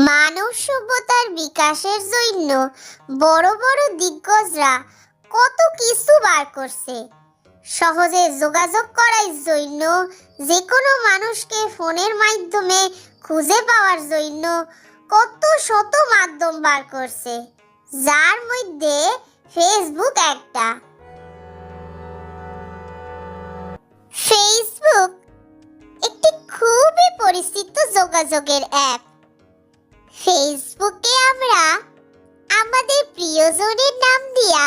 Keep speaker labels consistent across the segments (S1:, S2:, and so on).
S1: মানব সভ্যতার বিকাশের জন্য বড় বড় দিগ্গজরা কত কিছু বার করছে। সহজে যোগাযোগ করার জন্য, যে কোনো মানুষকে ফোনের মাধ্যমে খুঁজে পাওয়ার জন্য কত শত মাধ্যম বার করছে, যার মধ্যে ফেসবুক একটা। ফেসবুক একটি খুবই পরিচিত যোগাযোগের অ্যাপ। ফেসবুকে আমরা আমাদের প্রিয়জনের নাম দিয়া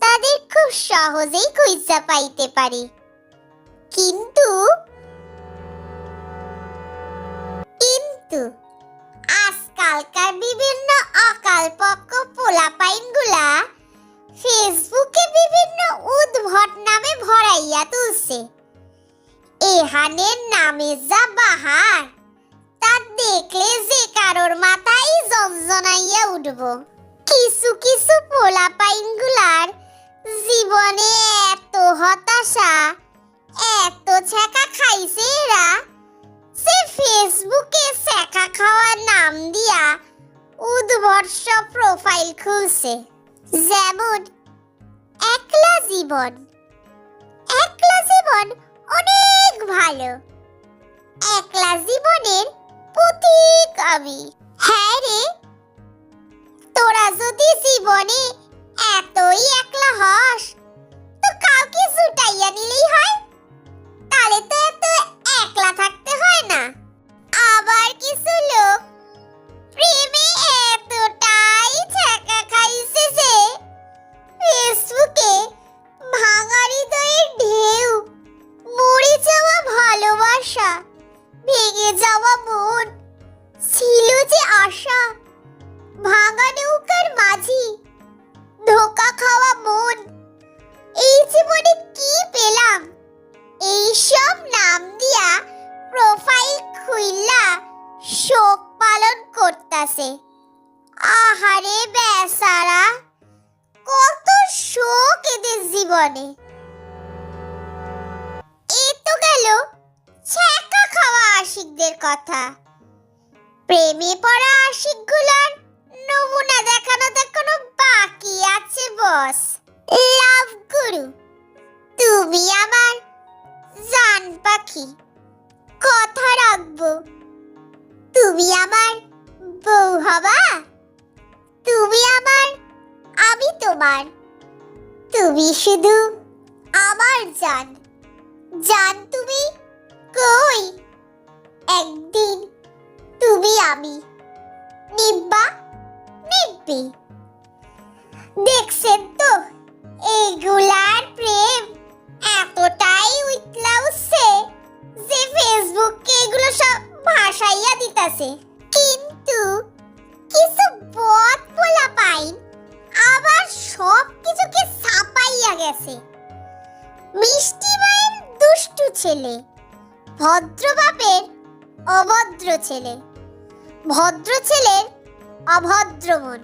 S1: তাদের খুব সহজেই খুঁজে পাইতে পারি। কিন্তু আজকালকার বিভিন্ন অকালপক্ষ পোলাপাইনগুলা ফেসবুকে বিভিন্ন উদ্ভট নামে ভরাইয়া তুলছে। এহানের নামে যা বাহার, তা দেখলে যে কারোর মাথায় জনজনাইয়া উঠব। কিছু কিছু পোলাপাইনগুলার জীবনে এত হতাশা, এত ছ্যাঁকা খাইছে এরা, সে ফেসবুকে ছ্যাঁকা খাওয়ার নাম দিয়া উদ্ভট সব প্রোফাইল খুলছে। যেমন একলা জীবন। একলা জীবন অনেক ভালো। একলা জীবনের পথিক আমি। হ্যাঁ রে, তোরা যদি জীবনে এতই একলা হস, তো কাউকে জুটাইয়া নিলেই হয়, তাহলে তো এত একলা থাকতে হয় না। আবার কিছু লোক প্রেমে এতটাই ছ্যাঁকা খাইছে যে ফেসবুকে ভাঙা হৃদয়ের ঢেউ, মরে যাওয়া ভালোবাসা, ভেঙে যাওয়া মন, ছিল যে আশা, ভাঙা নৌকার মাঝি, ধোকা খাওয়া মন, এই জীবনে কি পেলাম, এই সব নাম দিয়া প্রোফাইল খুইলা শোক পালন করতাছে। আহারে বেচারা, কত শোক এদের জীবনে। এ তো গেল ছ্যাঁকা খাওয়া আশিকদের কথা। প্রেমে পড়া আশিকগুলার নমুনা দেখানো বাকি আছে বস। লাভ গুরু, তুমি আমার জান পাখি, কথা রাখবো। তুমি আমার বউ হবা, তুমি আমার, আমি তোমার। তুমি শুধু আমার জান। জান তুমি কই, একদিন তুমি আমি নিব্বা নিব্বি। দেখছেন তো এইগুলার প্রেম এতটাই উতলা উঠছে যে ফেসবুককে এগুলো সব ভাসাইয়া দিতাছে। কিন্তু কিছু বদ পোলাপাইন আবার সব কিছুকে ছাপাইয়া গেছে। মিষ্টি মায়ের দুষ্টু ছেলে, ভদ্র বাপের অভদ্র ছেলে, ভদ্র ছেলের অভদ্র মন,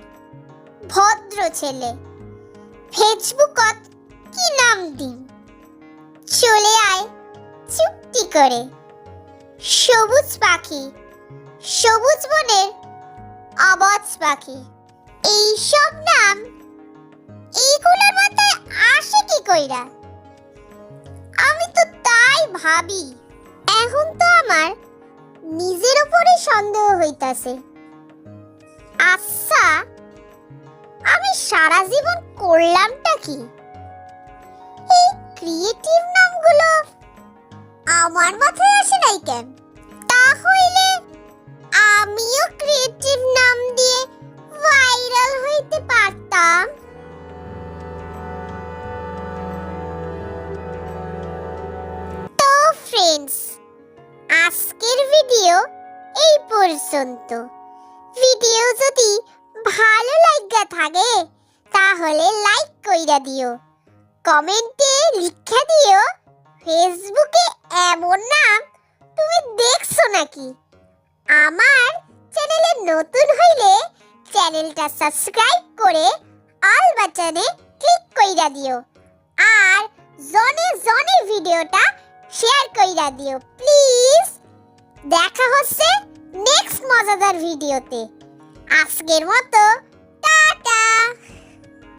S1: ভদ্র ছেলে। ফেসবুকত কি নাম দিম, চলে আয় চুপটি করে। সবুজ পাখি, সবুজ বনের অবজ পাখি। এই সব নাম এইগুলোর মাথায় আসে কি কইরা? আমি তো তাই ভাবি। এখন তো আমার নিজের উপরে সন্দেহ হইতাছে। আচ্ছা, আমি সারা জীবন করলামটা কি? এই ক্রিয়েটিভ নামগুলো আমার মাথায় আসে নাই কেন? তাহলে আমিও ক্রিয়েটিভ নাম দিয়ে ভাইরাল হইতে পারতাম। তো ফ্রেন্ডস, আজকের ভিডিও এই পর্যন্ত। ভিডিও যদি ভালো লাগা থাকে তাহলে লাইক কইরা দিও, কমেন্টে লিখে দিও ফেসবুকে এমন নাম তুমি দেখছো নাকি। আমার চ্যানেলে নতুন হইলে চ্যানেলটা সাবস্ক্রাইব করে অল বাটনে ক্লিক কইরা দিও, আর জনে জনে ভিডিওটা শেয়ার কইরা দিও প্লিজ। দেখা হচ্ছে নেক্সট মজাদার ভিডিওতে। আজকের মতো